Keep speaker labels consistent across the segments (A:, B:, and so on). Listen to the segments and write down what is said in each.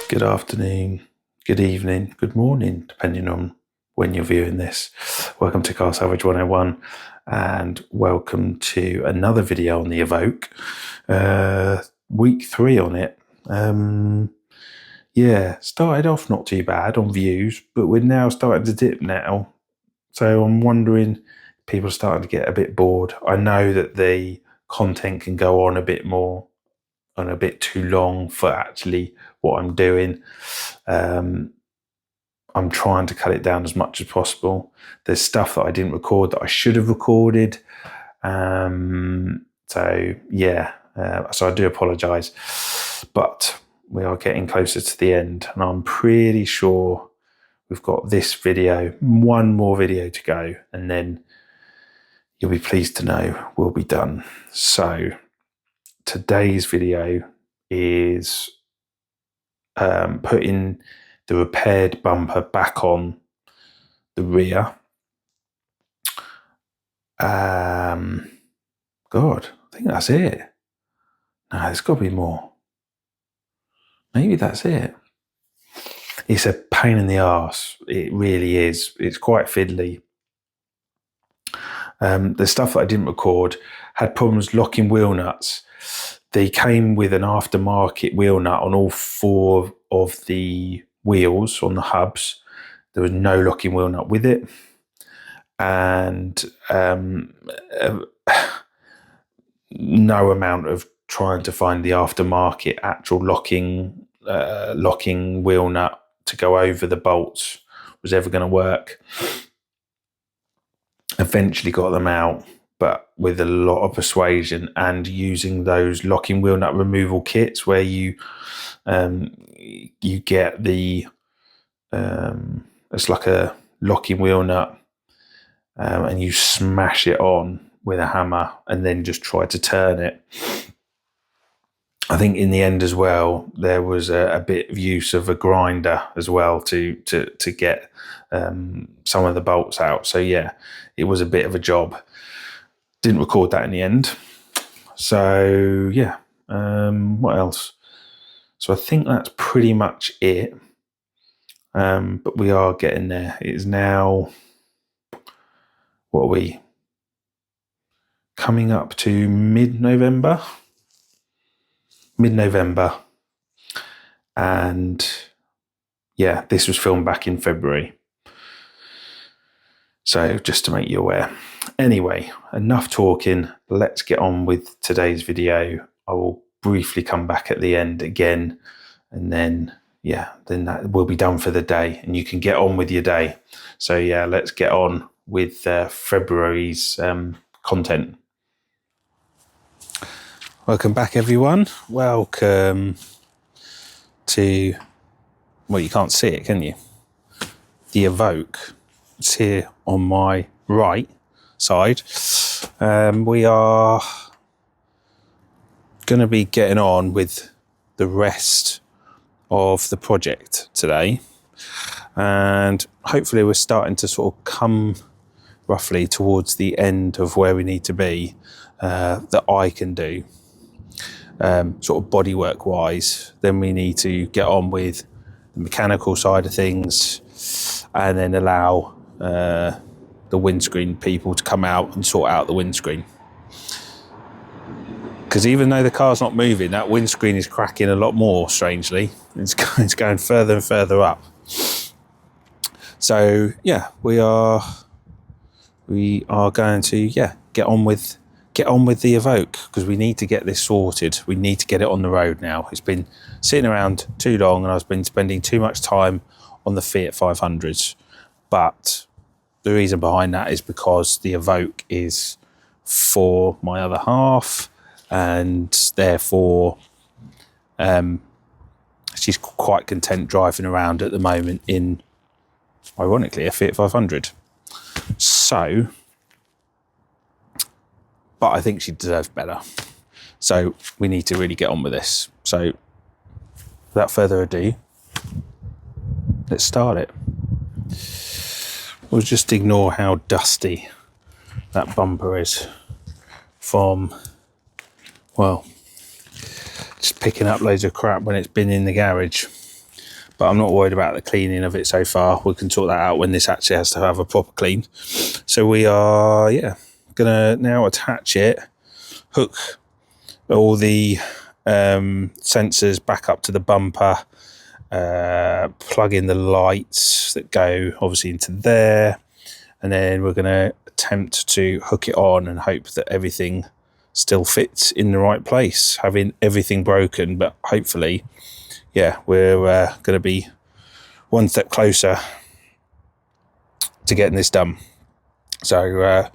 A: Good afternoon, good evening, good morning, depending on when you're viewing this. Welcome to Car Salvage 101 and welcome to another video on the Evoque. Week 3 on it. Started off not too bad on views, but we're now starting to dip now. So I'm wondering if people are starting to get a bit bored. I know that the content can go on a bit more and a bit too long for actually what I'm doing. I'm trying to cut it down as much as possible. There's stuff that I didn't record that I should have recorded. So I do apologise, but we are getting closer to the end, and I'm pretty sure we've got this video, one more video to go, and then you'll be pleased to know we'll be done. So today's video is putting the repaired bumper back on the rear. God, I think that's it. No, there's got to be more. Maybe that's it. It's a pain in the arse. It really is. It's quite fiddly. The stuff that I didn't record had problems locking wheel nuts. They came with an aftermarket wheel nut on all 4 of the wheels on the hubs. There was no locking wheel nut with it. And no amount of trying to find the aftermarket actual locking wheel nut to go over the bolts was ever going to work. Eventually got them out, but with a lot of persuasion and using those locking wheel nut removal kits where you get the it's like a locking wheel nut and you smash it on with a hammer and then just try to turn it. I think in the end as well, there was a bit of use of a grinder as well to get some of the bolts out. So yeah, it was a bit of a job. Didn't record that in the end. So yeah, what else? So I think that's pretty much it. But we are getting there. It is now, what are we? Coming up to mid-November. And yeah, this was filmed back in February. So just to make you aware. Anyway, enough talking. Let's get on with today's video. I will briefly come back at the end again, and then that will be done for the day and you can get on with your day. So yeah, let's get on with February's content. Welcome back, everyone. Welcome to, well, you can't see it, can you? The Evoque. It's here on my right side. We are going to be getting on with the rest of the project today, and hopefully we're starting to sort of come roughly towards the end of where we need to be, that I can do sort of bodywork wise. Then we need to get on with the mechanical side of things and then allow the windscreen people to come out and sort out the windscreen. Because even though the car's not moving, that windscreen is cracking a lot more, strangely. It's going further and further up. So yeah, we are going to get on with the Evoque, because we need to get this sorted. We need to get it on the road now. It's been sitting around too long and I've been spending too much time on the Fiat 500s. But the reason behind that is because the Evoque is for my other half, and therefore she's quite content driving around at the moment in, ironically, a Fiat 500. So, but I think she deserves better. So we need to really get on with this. So without further ado, let's start it. We'll just ignore how dusty that bumper is from, well, just picking up loads of crap when it's been in the garage. but I'm not worried about the cleaning of it so far. We can sort that out when this actually has to have a proper clean. So we are, gonna now attach it, hook all the sensors back up to the bumper, plug in the lights that go obviously into there, and then we're going to attempt to hook it on and hope that everything still fits in the right place, having everything broken. But hopefully, we're going to be one step closer to getting this done. So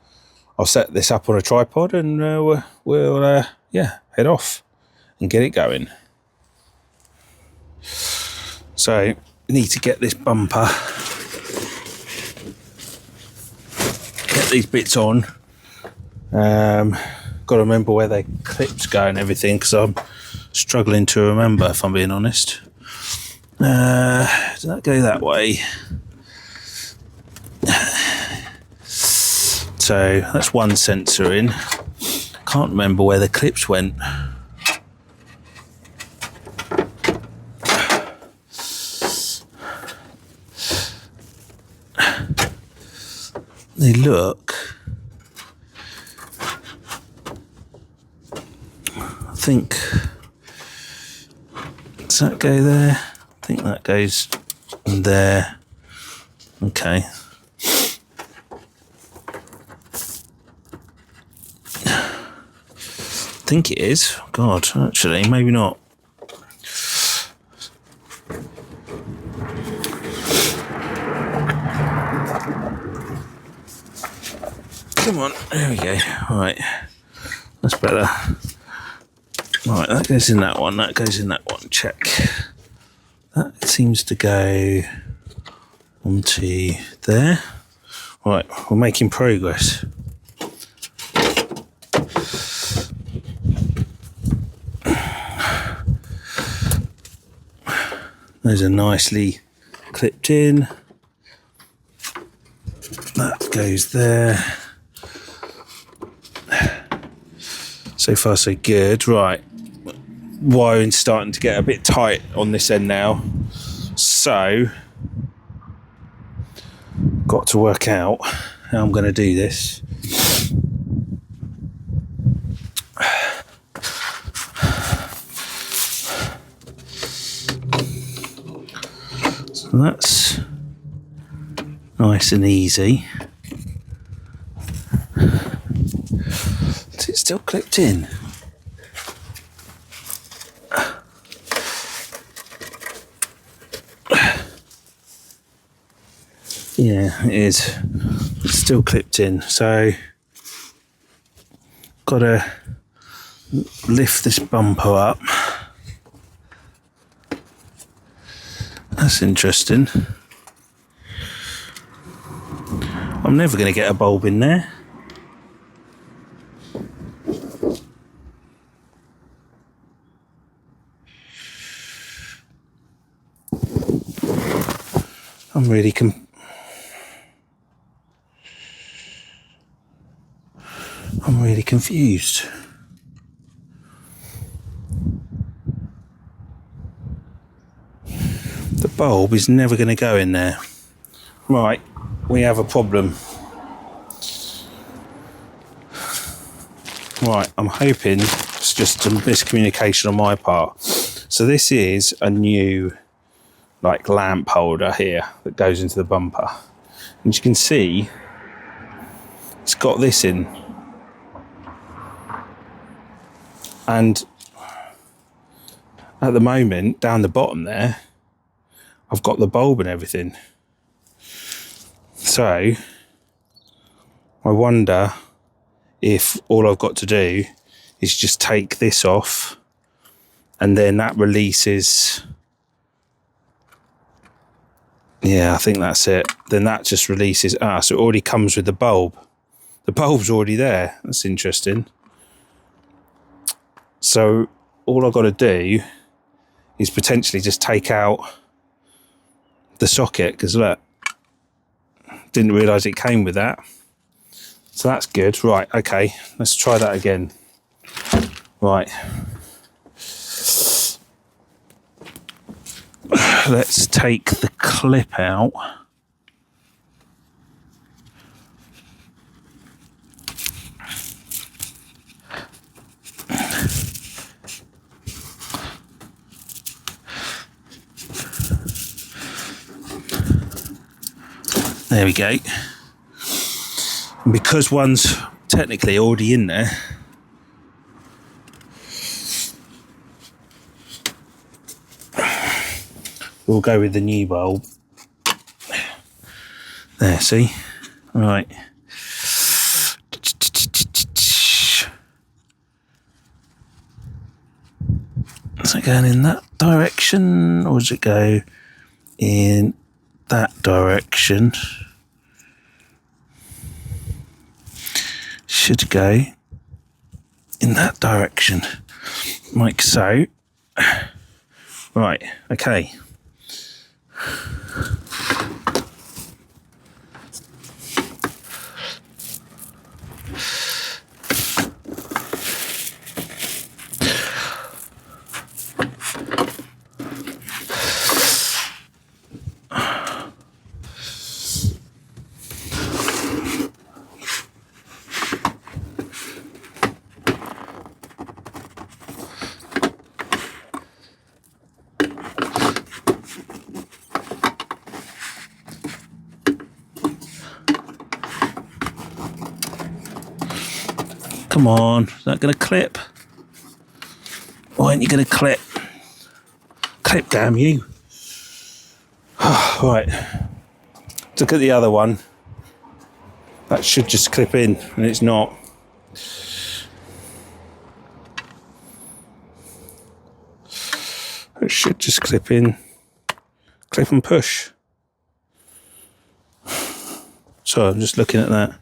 A: I'll set this up on a tripod and we'll head off and get it going. So need to get this bumper, get these bits on. Got to remember where the clips go and everything, because I'm struggling to remember, if I'm being honest. Does that go that way? So that's one sensor in. Can't remember where the clips went. They look, I think, does that go there? I think that goes there. Okay. I think it is. God, actually, maybe not. Come on, there we go. Right, that's better. Right, that goes in that one, that goes in that one, check. That seems to go onto there. Right, we're making progress. Those are nicely clipped in. That goes there. So far so good. Right, wiring's starting to get a bit tight on this end now, so got to work out how I'm going to do this. So that's nice and easy. Is it still clipped in? Yeah, it is. It's still clipped in. So, gotta lift this bumper up. That's interesting. I'm never going to get a bulb in there. I'm really confused. The bulb is never going to go in there. Right, we have a problem. Right, I'm hoping it's just some miscommunication on my part. So this is a new lamp holder here that goes into the bumper. And you can see it's got this in. And at the moment, down the bottom there, I've got the bulb and everything. So I wonder if all I've got to do is just take this off, and then that releases. Yeah, I think that's it. Then that just releases. So it already comes with the bulb. The bulb's already there. That's interesting. So all I've got to do is potentially just take out the socket, because look, didn't realise it came with that. So that's good. Right, okay, let's try that again. Right. let's take the clip out. There we go. And because one's technically already in there, we'll go with the new bulb. There, see? Right. Is it going in that direction, or does it go in that direction? Should go in that direction, like so. Right, okay. Come on, is that going to clip? Why aren't you going to clip? Clip, damn you. Right, look at the other one. That should just clip in, and it's not. It should just clip in. Clip and push. So I'm just looking at that.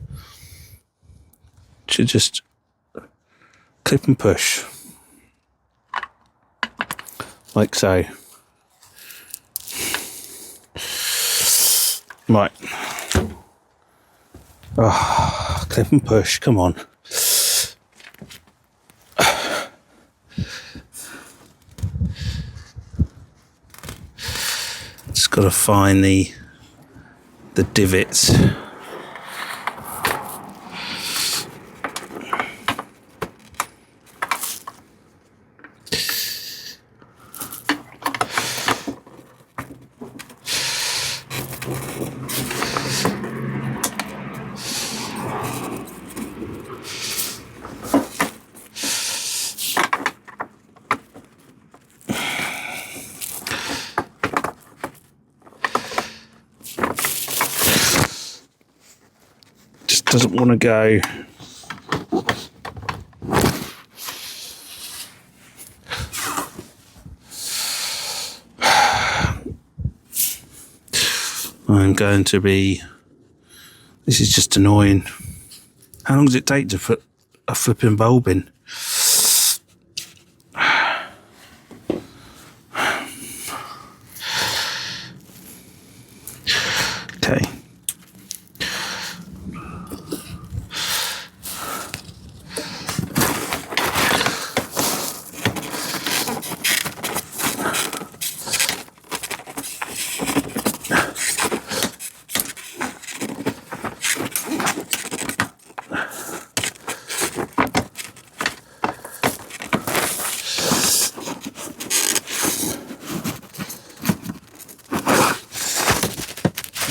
A: Should just clip and push. Like so. Right. Oh, clip and push, come on. Just got to find the divots. Doesn't want to go. I'm going to be. This is just annoying. How long does it take to put a flipping bulb in? Okay.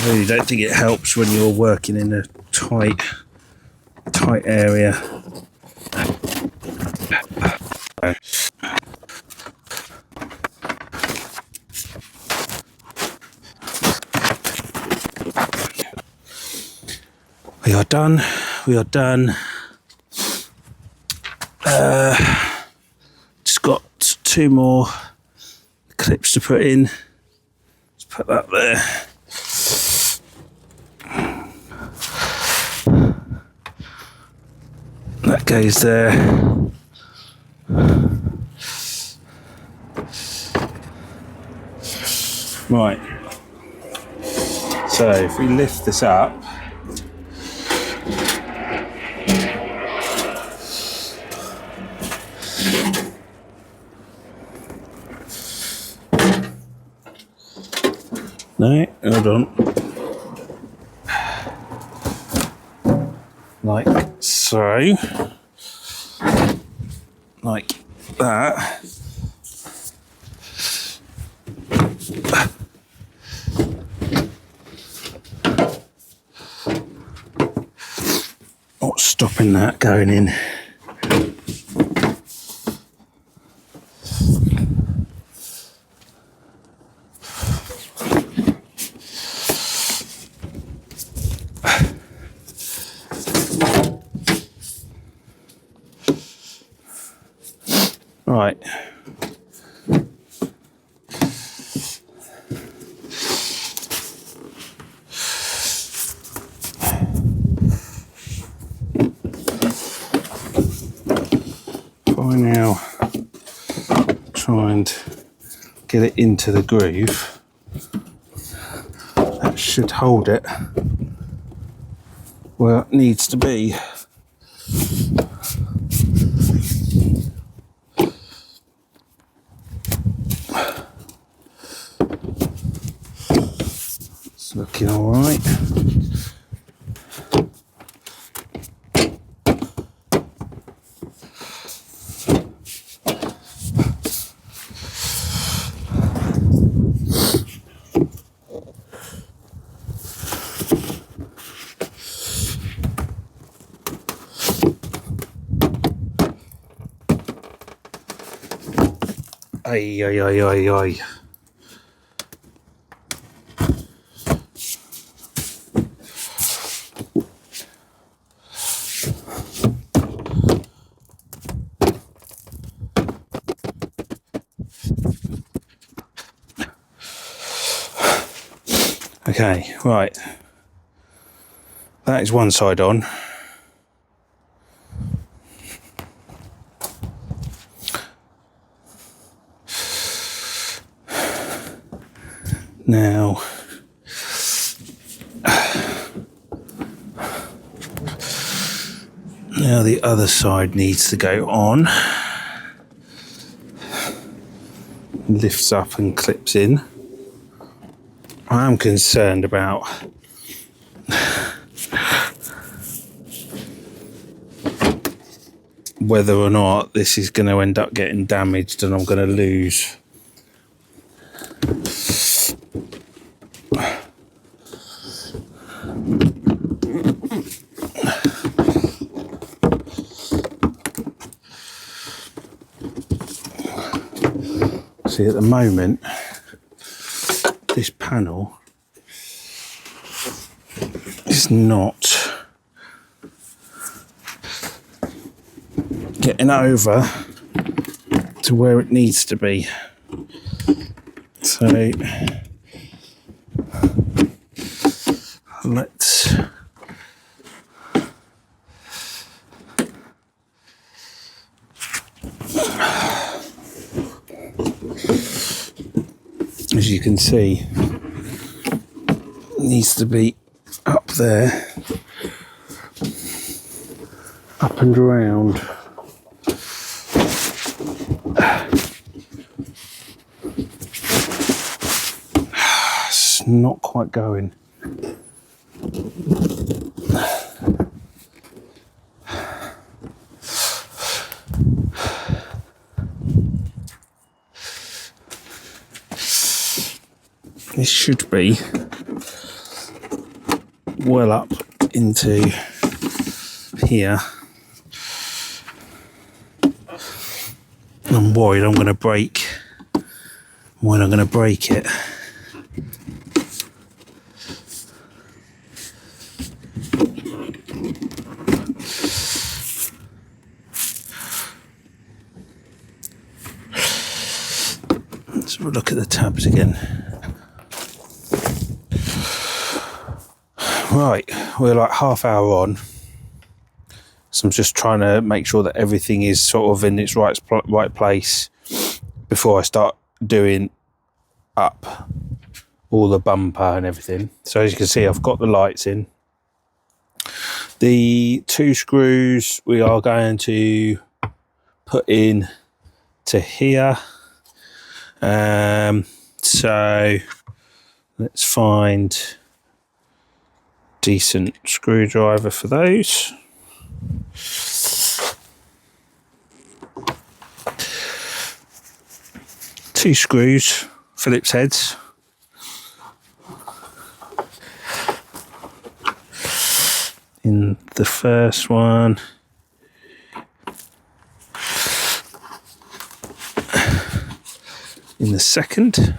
A: I really don't think it helps when you're working in a tight area. We are done. We are done. Just got 2 more clips to put in. Let's put that there. That goes there. Right. So if we lift this up, No, hold on. Like so. Like that. What's stopping that going in? Right. I now try and get it into the groove. That should hold it where it needs to be. It's looking all right. Ay, ay, ay, ay, ay. Okay, right. That is one side on. Now, the other side needs to go on. Lifts up and clips in. I am concerned about whether or not this is going to end up getting damaged and I'm going to lose. See, at the moment, this panel is not getting over to where it needs to be. So let's as you can see, it needs to be up there, up and around. It's not quite going. This should be well up into here. I'm worried I'm going to break when I'm going to break it. Let's have a look at the tabs again. Right, we're like half hour on, so I'm just trying to make sure that everything is sort of in its right place before I start doing up all the bumper and everything. So as you can see, I've got the lights in. The 2 screws we are going to put in to here. So Let's find decent screwdriver for those. Two screws, Phillips heads. In the first one. In the second.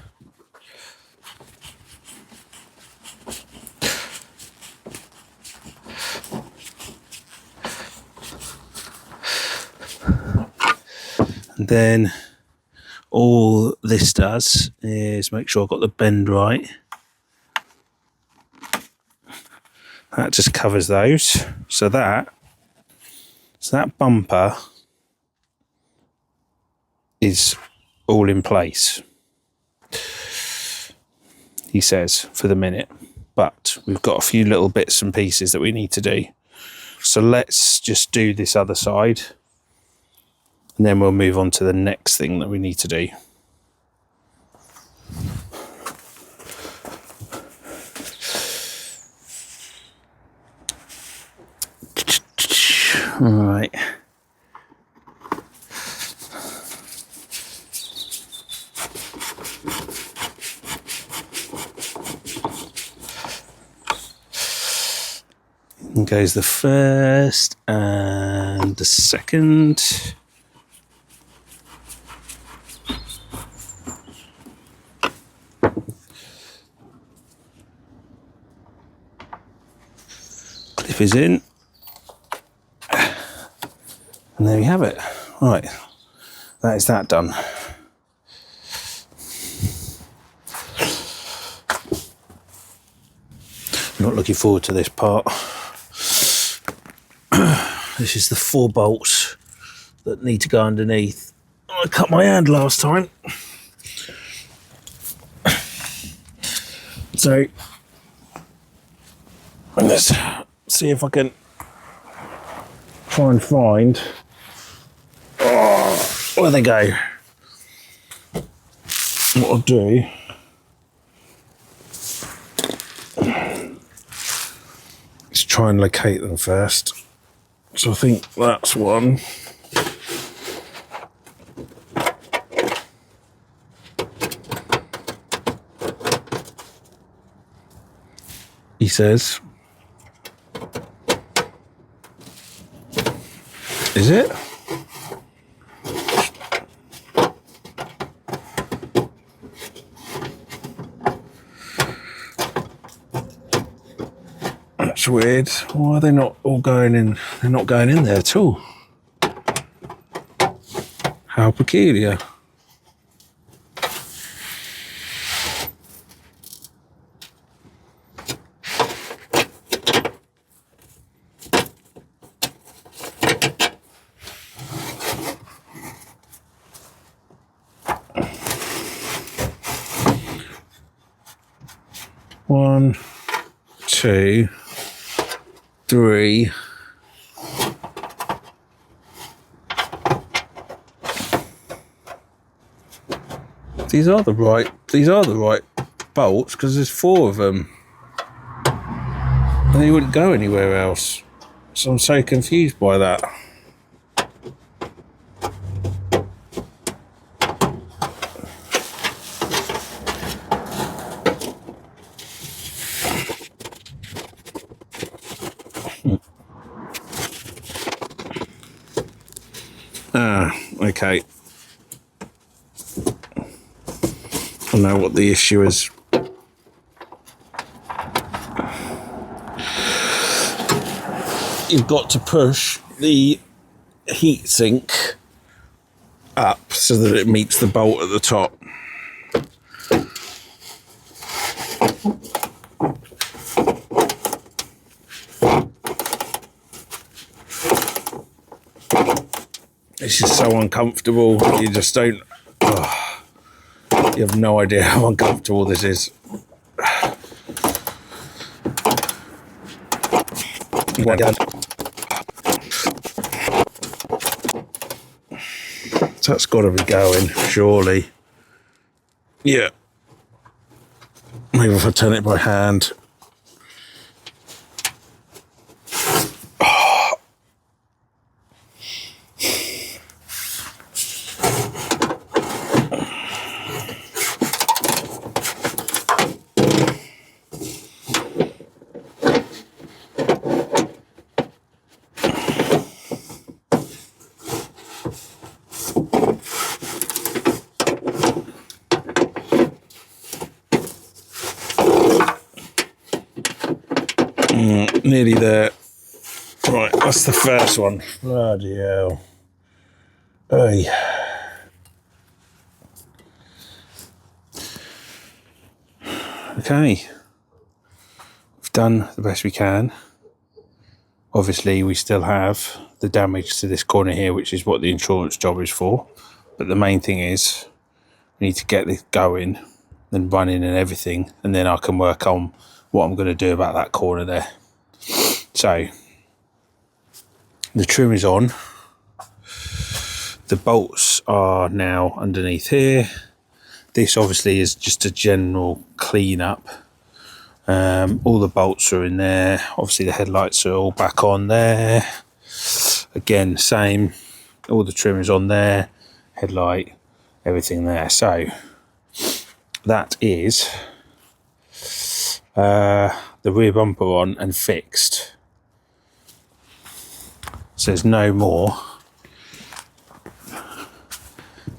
A: And then all this does is make sure I've got the bend right. That just covers those. So that bumper is all in place, he says, for the minute. But we've got a few little bits and pieces that we need to do. So let's just do this other side, and then we'll move on to the next thing that we need to do. All right. In goes the first and the second. Clip is in. And there we have it. Right, that is that done. I'm not looking forward to this part. This is the 4 bolts that need to go underneath. I cut my hand last time. So let's see if I can try and find where they go. What I'll do is try and locate them first. So I think that's one. He says. Is it? That's weird. Why are they not all going in? They're not going in there at all. How peculiar. One, two, three. These are the right bolts, because there's 4 of them. And they wouldn't go anywhere else. So I'm so confused by that. Okay. I know what the issue is. You've got to push the heatsink up so that it meets the bolt at the top. This is so uncomfortable. You just don't. Oh, you have no idea how uncomfortable this is. That's got to be going, surely. Yeah. Maybe if I turn it by hand. Nearly there. Right, that's the first one. Bloody hell. Hey. Okay. We've done the best we can. Obviously, we still have the damage to this corner here, which is what the insurance job is for. But the main thing is we need to get this going and running and everything, and then I can work on what I'm going to do about that corner there. So, the trim is on. The bolts are now underneath here. This obviously is just a general clean up. All the bolts are in there. Obviously the headlights are all back on there. Again, same. All the trim is on there. Headlight, everything there. So that is the rear bumper on and fixed. So there's no more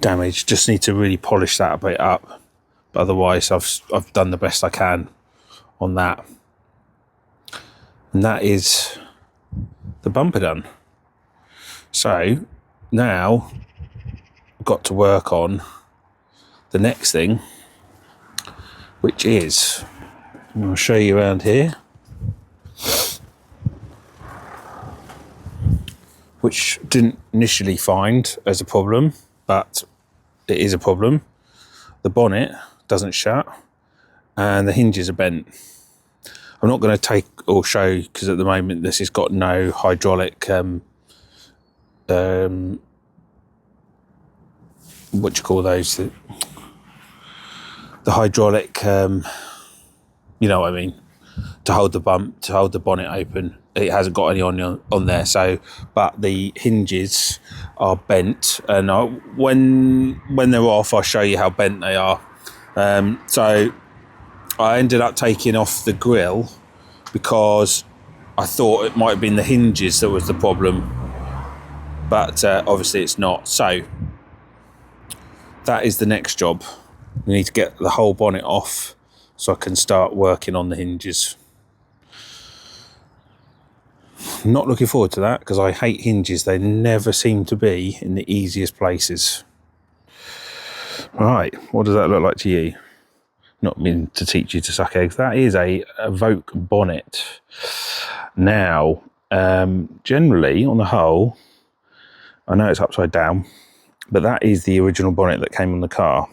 A: damage. Just need to really polish that a bit up. But otherwise I've done the best I can on that. And that is the bumper done. So now I've got to work on the next thing, which is, I'll show you around here, which didn't initially find as a problem, but it is a problem. The bonnet doesn't shut and the hinges are bent. I'm not going to take or show because at the moment this has got no hydraulic what do you call those, the hydraulic you know what I mean, to hold the bonnet open. It hasn't got any on there. So but the hinges are bent, and when they're off I'll show you how bent they are. So I ended up taking off the grille because I thought it might have been the hinges that was the problem, but obviously it's not. So that is the next job. We need to get the whole bonnet off so I can start working on the hinges. Not looking forward to that because I hate hinges. They never seem to be in the easiest places. Right, what does that look like to you? Not mean to teach you to suck eggs. That is a Evoque bonnet. Now, generally, on the whole, I know it's upside down, but that is the original bonnet that came on the car.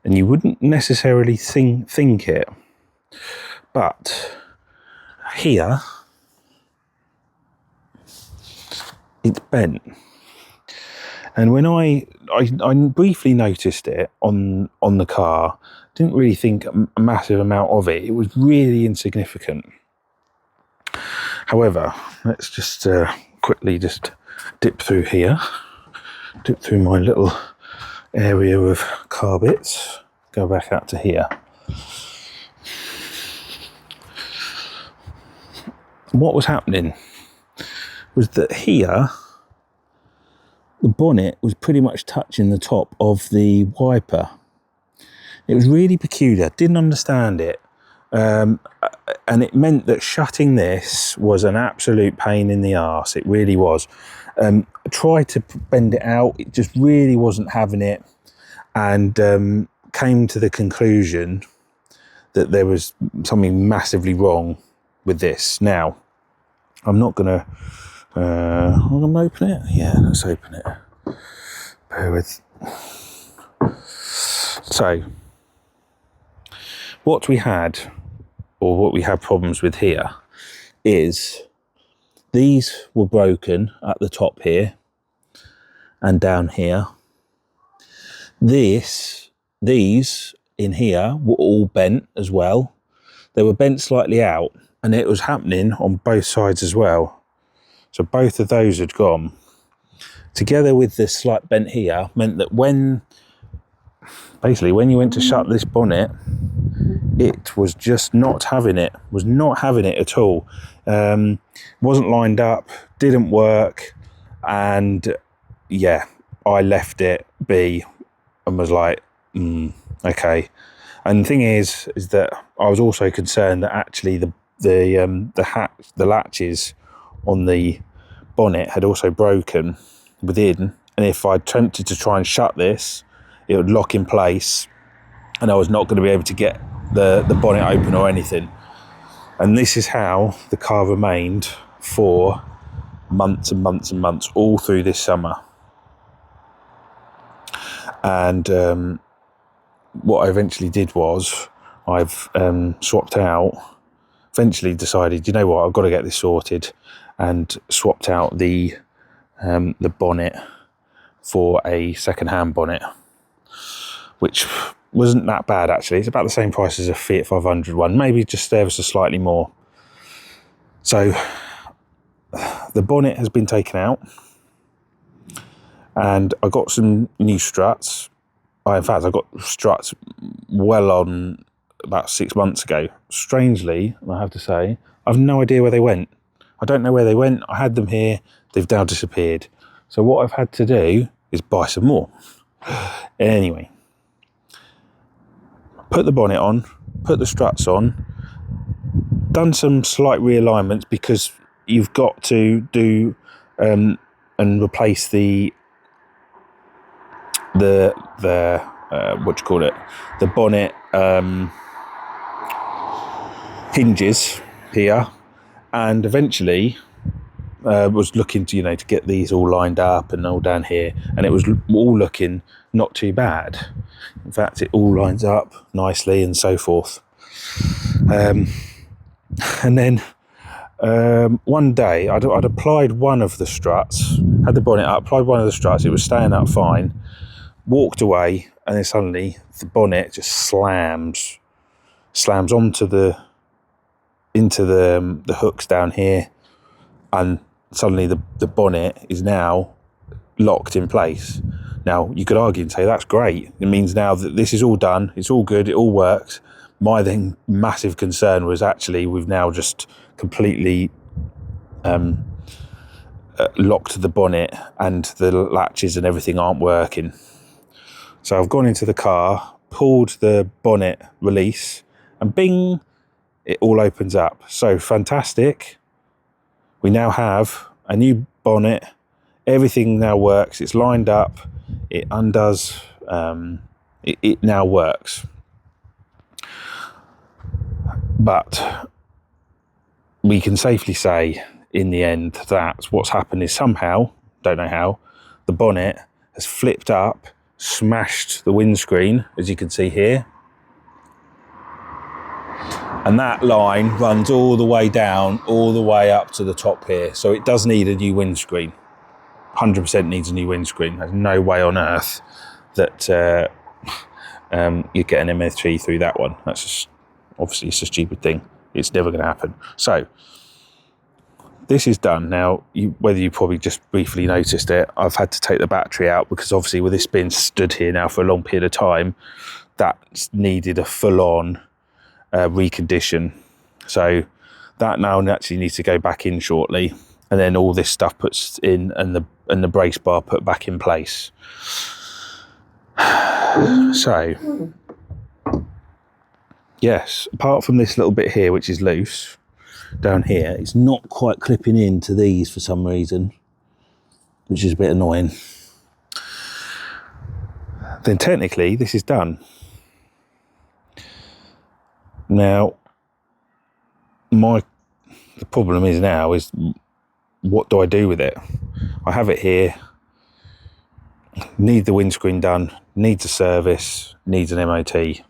A: And you wouldn't necessarily think it. But here, it's bent. And when I briefly noticed it on the car, didn't really think a massive amount of it. It was really insignificant. However, let's just quickly just dip through here, dip through my little area of car bits, go back out to here. What was happening was that here, the bonnet was pretty much touching the top of the wiper. It was really peculiar, didn't understand it. And it meant that shutting this was an absolute pain in the arse. It really was. I tried to bend it out, it just really wasn't having it, and came to the conclusion that there was something massively wrong with this. Now, I'm not going to... I'm going to open it? Yeah, let's open it. Bear with. So, what we had problems with here is these were broken at the top here and down here. These in here were all bent as well. They were bent slightly out, and it was happening on both sides as well. So both of those had gone. Together with this slight bent here meant that when you went to shut this bonnet, it was just not having it, at all. Wasn't lined up, didn't work, and yeah, I left it be and was like, okay. And the thing is that I was also concerned that actually the latches on the bonnet had also broken within, and if I attempted to try and shut this, it would lock in place, and I was not going to be able to get the bonnet open or anything. And this is how the car remained for months and months and months, all through this summer. And what I eventually did was I've swapped out, eventually decided, you know what, I've got to get this sorted, and swapped out the bonnet for a second-hand bonnet, which wasn't that bad actually. It's about the same price as a Fiat 500 one, maybe just ever so slightly more. So the bonnet has been taken out, and I got some new struts. In fact, I got struts well on about 6 months ago. Strangely, I have to say, I've no idea where they went. I don't know where they went. I had them here. They've now disappeared. So what I've had to do is buy some more. Anyway, put the bonnet on, put the struts on, done some slight realignments because you've got to do and replace the the bonnet hinges here, and eventually was looking to to get these all lined up and all down here, and it was all looking not too bad. In fact, it all lines up nicely and so forth. And then one day I'd applied one of the struts, had the bonnet up, applied one of the struts, it was staying up fine, walked away, and then suddenly the bonnet just slams into the hooks down here, and suddenly the bonnet is now locked in place. Now, you could argue and say that's great. It means now that this is all done, it's all good, it all works. My then massive concern was actually we've now just completely locked the bonnet, and the latches and everything aren't working. So I've gone into the car, pulled the bonnet release, and bing, it all opens up. So fantastic. We now have a new bonnet. Everything now works. It's lined up. It undoes. It now works. But we can safely say in the end that what's happened is somehow, don't know how, the bonnet has flipped up, smashed the windscreen, as you can see here. And that line runs all the way down, all the way up to the top here. So it does need a new windscreen. 100% needs a new windscreen. There's no way on earth that you get an MOT through that one. That's just, obviously it's a stupid thing. It's never going to happen. So this is done. Now, whether you probably just briefly noticed it, I've had to take the battery out because obviously with this being stood here now for a long period of time, that needed a full-on recondition. So that now actually needs to go back in shortly, and then all this stuff puts in, and the brace bar put back in place. So yes, apart from this little bit here which is loose down here, it's not quite clipping into these for some reason, which is a bit annoying. Then technically this is done. Now the problem is now is what do I do with it? I have it here, need the windscreen done, needs a service, needs an MOT.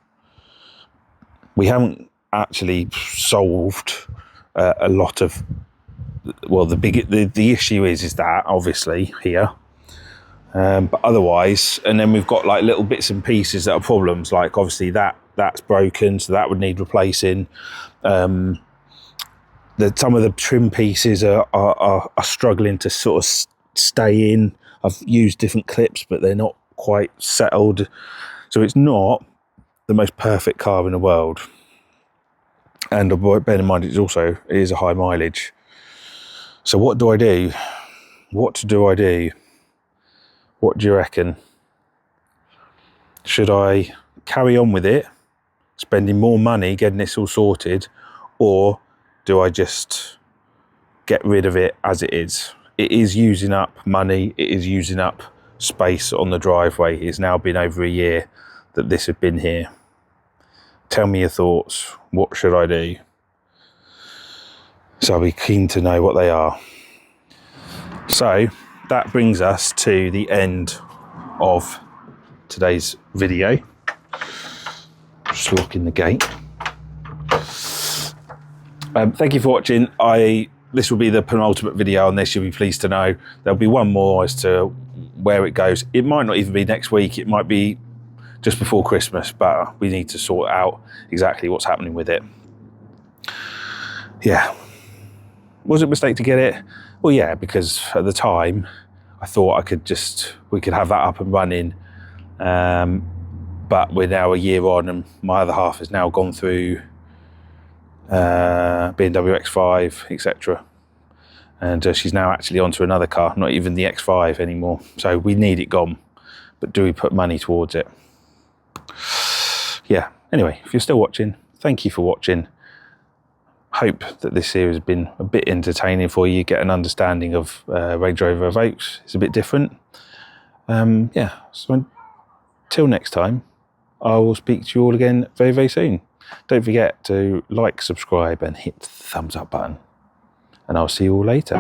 A: We haven't actually solved a lot of, well, the issue is that obviously here But otherwise, and then we've got like little bits and pieces that are problems, like obviously that's broken, so that would need replacing. Some of the trim pieces are struggling to sort of stay in. I've used different clips, but they're not quite settled. So it's not the most perfect car in the world. And bear in mind, it is a high mileage. So what do I do? What do I do? What do you reckon? Should I carry on with it, spending more money getting this all sorted, or do I just get rid of it as it is? It is using up money. It is using up space on the driveway. It's now been over a year that this has been here. Tell me your thoughts. What should I do? So I'll be keen to know what they are. So that brings us to the end of today's video. Just locking the gate. Thank you for watching. This will be the penultimate video on this, you'll be pleased to know. There'll be one more as to where it goes. It might not even be next week, it might be just before Christmas, but we need to sort out exactly what's happening with it. Yeah. Was it a mistake to get it? Well, yeah, because at the time I thought we could have that up and running. But we're now a year on and my other half has now gone through BMW X5, etc. And she's now actually onto another car, not even the X5 anymore. So we need it gone, but do we put money towards it? Yeah, anyway, if you're still watching, thank you for watching. Hope that this series has been a bit entertaining for you, get an understanding of Range Rover Evoques. It's a bit different. Yeah, so until next time, I will speak to you all again very, very soon. Don't forget to like, subscribe and hit the thumbs up button. And I'll see you all later.